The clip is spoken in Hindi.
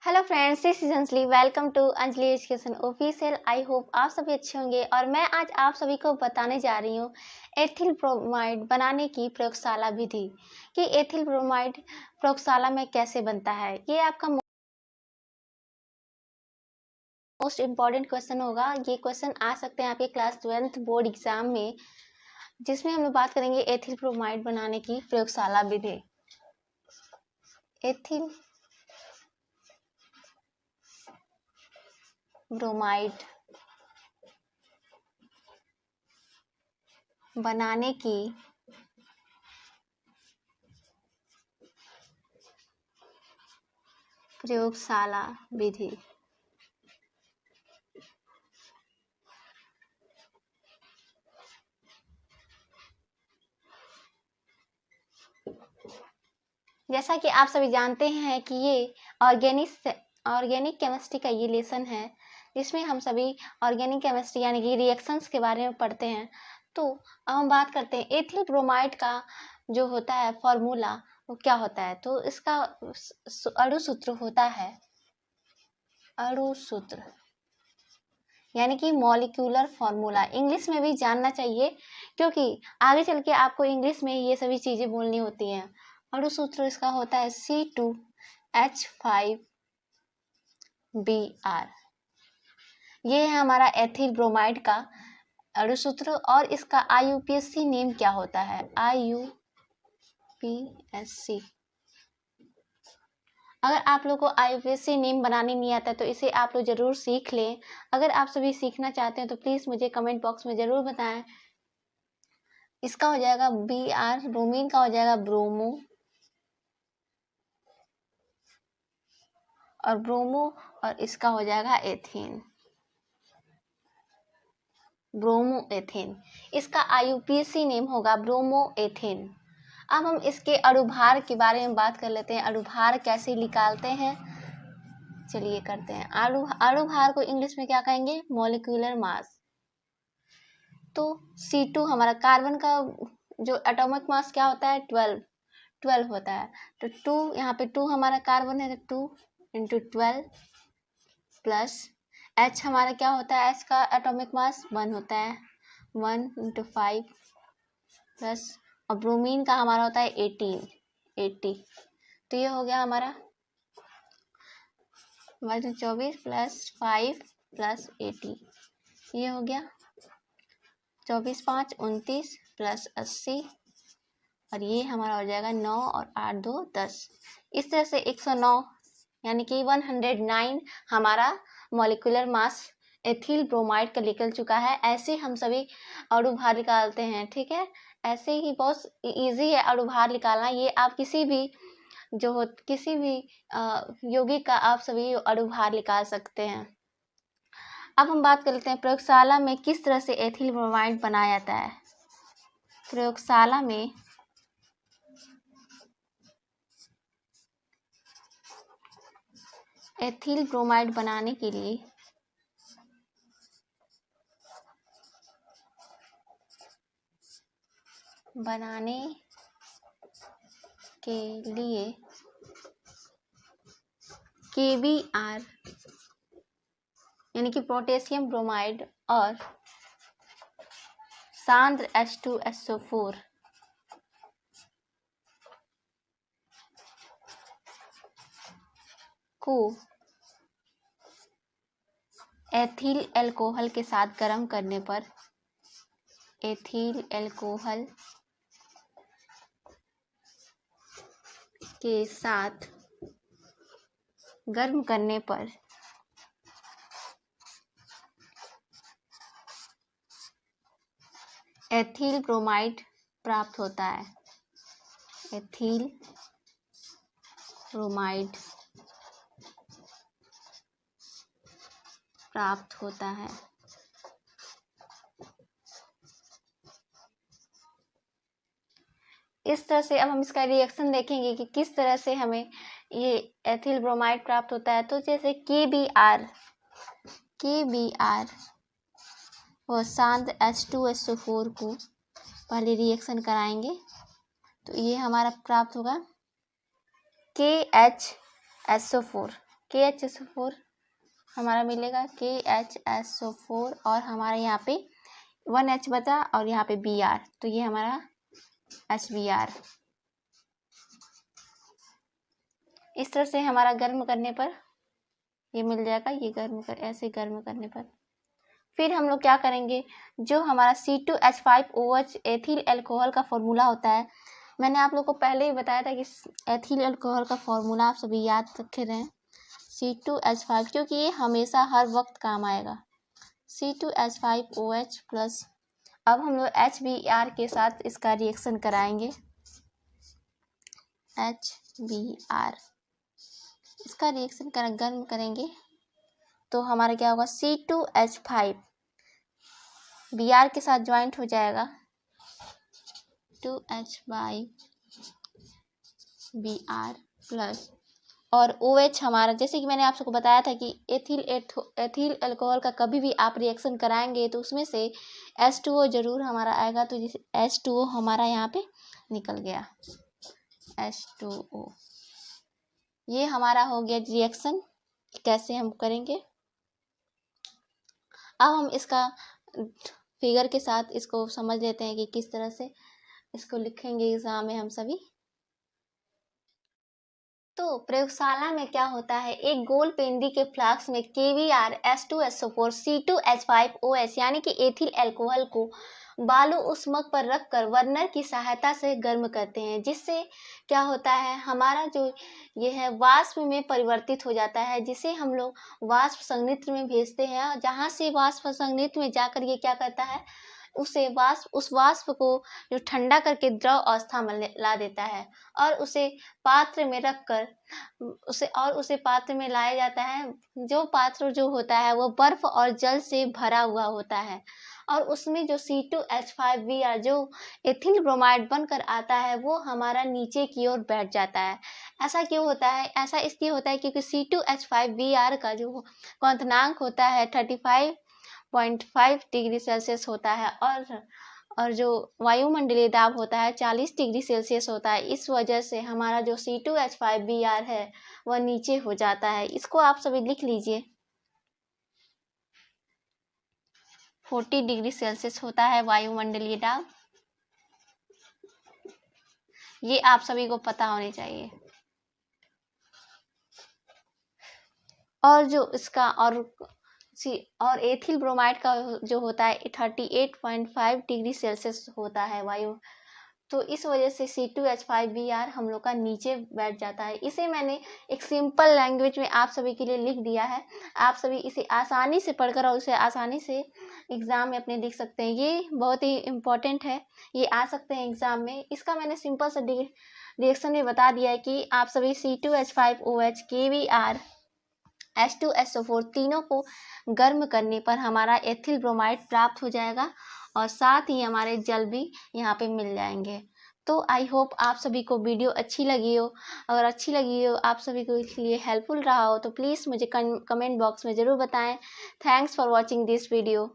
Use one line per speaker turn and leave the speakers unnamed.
Hello friends, this is Anjali. Welcome to Anjali education official. I hope आप सभी अच्छे होंगे और मैं आज आप सभी को बताने जा रही हूँ एथिल ब्रोमाइड बनाने की प्रयोगशाला विधि कि एथिल ब्रोमाइड प्रयोगशाला में कैसे बनता है। ये आपका मोस्ट इम्पॉर्टेंट क्वेश्चन होगा। ये क्वेश्चन आ सकते हैं आपके क्लास 12th बोर्ड एग्जाम में, जिसमें हम लोग बात करेंगे एथिल ब्रोमाइड बनाने की प्रयोगशाला विधि। एथिल ब्रोमाइड बनाने की प्रयोगशाला विधि। जैसा कि आप सभी जानते हैं कि ये ऑर्गेनिक केमिस्ट्री का ये लेसन है, जिसमें हम सभी ऑर्गेनिक केमिस्ट्री यानी कि रिएक्शंस के बारे में पढ़ते हैं। तो अब हम बात करते हैं एथिल ब्रोमाइड का जो होता है फॉर्मूला, वो क्या होता है। तो इसका अणु सूत्र होता है, अणु सूत्र यानी कि मॉलिक्यूलर फॉर्मूला। इंग्लिश में भी जानना चाहिए, क्योंकि आगे चल के आपको इंग्लिश में ये सभी चीजें बोलनी होती हैं। अणु सूत्र इसका होता है C2H5Br। ये है हमारा एथिल ब्रोमाइड का अणु सूत्र। और इसका IUPAC नेम क्या होता है, IUPAC। अगर आप लोग को IUPAC नेम बनाने नहीं आता तो इसे आप लोग जरूर सीख लें। अगर आप सभी सीखना चाहते हैं तो प्लीज मुझे कमेंट बॉक्स में जरूर बताएं। इसका हो जाएगा Br, ब्रोमीन का हो जाएगा ब्रोमो, और ब्रोमो और इसका हो जाएगा एथेन, ब्रोमो एथेन। इसका IUPAC नेम होगा ब्रोमो एथेन। अब हम इसके अणुभार के बारे में बात कर लेते हैं। अणुभार कैसे निकालते हैं, चलिए करते हैं। अणुभार को इंग्लिश में क्या कहेंगे, मॉलिक्यूलर मास। तो C2 हमारा कार्बन का जो एटॉमिक मास क्या होता है, 12 होता है। तो 2 यहाँ पे 2 हमारा कार्बन है, तो 2 × 12 प्लस H हमारा क्या होता है, H का एटॉमिक मास 1 होता है, 1 × 5 प्लस, और ब्रोमीन का हमारा होता है 80। तो ये हो गया हमारा 24 प्लस 5 प्लस 80। ये हो गया 24 5 29 प्लस 80, और ये हमारा हो जाएगा 9 और 8 2 10। इस तरह से 109 यानी कि 109 हमारा मॉलिक्यूलर मास एथिल ब्रोमाइड का निकल चुका है। ऐसे हम सभी अणुभार निकालते हैं, ठीक है। ऐसे ही बहुत इजी है अणुभार निकालना। ये आप किसी भी यौगिक का आप सभी अणुभार निकाल सकते हैं। अब हम बात कर लेते हैं प्रयोगशाला में किस तरह से एथिल ब्रोमाइड बनाया जाता है। प्रयोगशाला में एथिल ब्रोमाइड बनाने के लिए KBr यानी कि पोटेशियम ब्रोमाइड और सांद्र H2SO4 को एथिल अल्कोहल के साथ गर्म करने पर एथिल अल्कोहल के साथ गर्म करने पर एथिल ब्रोमाइड प्राप्त होता है। एथिल ब्रोमाइड प्राप्त होता है। इस तरह से अब हम इसका रिएक्शन देखेंगे कि किस तरह से हमें ये एथिल ब्रोमाइड प्राप्त होता है। तो जैसे KBr और सांद्र H2SO4 को पहले रिएक्शन कराएंगे, तो ये हमारा प्राप्त होगा KHSO4। KHSO4 हमारा मिलेगा KHSO4 और हमारा यहाँ पे 1H बचा और यहाँ पे Br, तो ये हमारा HBr। इस तरह से हमारा गर्म करने पर ये मिल जाएगा, ये ऐसे गर्म करने पर फिर हम लोग क्या करेंगे, जो हमारा C2H5OH एथिल अल्कोहल का फॉर्मूला होता है, मैंने आप लोग को पहले ही बताया था कि एथिल अल्कोहल का फॉर्मूला आप सभी याद रखे रहें, C2H5, क्योंकि ये हमेशा हर वक्त काम आएगा। C2H5OH प्लस, अब हम लोग HBr के साथ इसका रिएक्शन कराएंगे। HBr इसका रिएक्शन गर्म करेंगे तो हमारा क्या होगा, C2H5 Br के साथ ज्वाइंट हो जाएगा 2H/Br प्लस, और OH हमारा, जैसे कि मैंने आप सबको बताया था कि एथिल अल्कोहल का कभी भी आप रिएक्शन कराएंगे तो उसमें से H2O जरूर हमारा आएगा, तो जैसे H2O हमारा यहाँ पे निकल गया H2O। ये हमारा हो गया रिएक्शन, कैसे हम करेंगे। अब हम इसका फिगर के साथ इसको समझ लेते हैं कि किस तरह से इसको लिखेंगे एग्जाम में हम सभी। तो प्रयोगशाला में क्या होता है, एक गोल पेंदी के फ्लास्क में KBr H2SO4 C2H5OH यानी कि एथिल अल्कोहल को बालू उष्मक पर रखकर बर्नर की सहायता से गर्म करते हैं, जिससे क्या होता है, हमारा जो ये है वाष्प में परिवर्तित हो जाता है, जिसे हम लोग वाष्प संयंत्र में भेजते हैं, जहाँ से वाष्प संयंत्र में जाकर ये क्या करता है, उस वाष्प को जो ठंडा करके द्रव अवस्था में ला देता है और उसे पात्र में रखकर उसे पात्र में लाया जाता है। जो पात्र जो होता है वो बर्फ और जल से भरा हुआ होता है और उसमें जो C2H5Br जो एथिल ब्रोमाइड बनकर आता है वो हमारा नीचे की ओर बैठ जाता है। ऐसा क्यों होता है, ऐसा इसलिए होता है क्योंकि C2H5Br का जो क्वथनांक होता है 35.5 डिग्री सेल्सियस होता है और जो वायुमंडलीय दाब होता है 40 डिग्री सेल्सियस होता है। इस वजह से हमारा जो C2H5Br है वह नीचे हो जाता है। इसको आप सभी लिख लीजिए, 40 डिग्री सेल्सियस होता है वायुमंडलीय दाब, ये आप सभी को पता होनी चाहिए। और जो इसका और एथिल ब्रोमाइड का जो होता है 38.5 डिग्री सेल्सियस होता है वायु, तो इस वजह से C2H5Br हम लोग का नीचे बैठ जाता है। इसे मैंने एक सिंपल लैंग्वेज में आप सभी के लिए लिख दिया है, आप सभी इसे आसानी से पढ़कर और उसे आसानी से एग्ज़ाम में अपने लिख सकते हैं। ये बहुत ही इम्पोर्टेंट है, ये आ सकते हैं एग्ज़ाम में। इसका मैंने सिंपल सा रिएक्शन में बता दिया है कि आप सभी C2H5OH KBr H2SO4 तीनों को गर्म करने पर हमारा एथिल ब्रोमाइड प्राप्त हो जाएगा और साथ ही हमारे जल भी यहाँ पे मिल जाएंगे। तो आई होप आप सभी को वीडियो अच्छी लगी हो। अगर अच्छी लगी हो, आप सभी को इसलिए हेल्पफुल रहा हो तो प्लीज़ मुझे कमेंट बॉक्स में ज़रूर बताएं। Thanks for watching this video.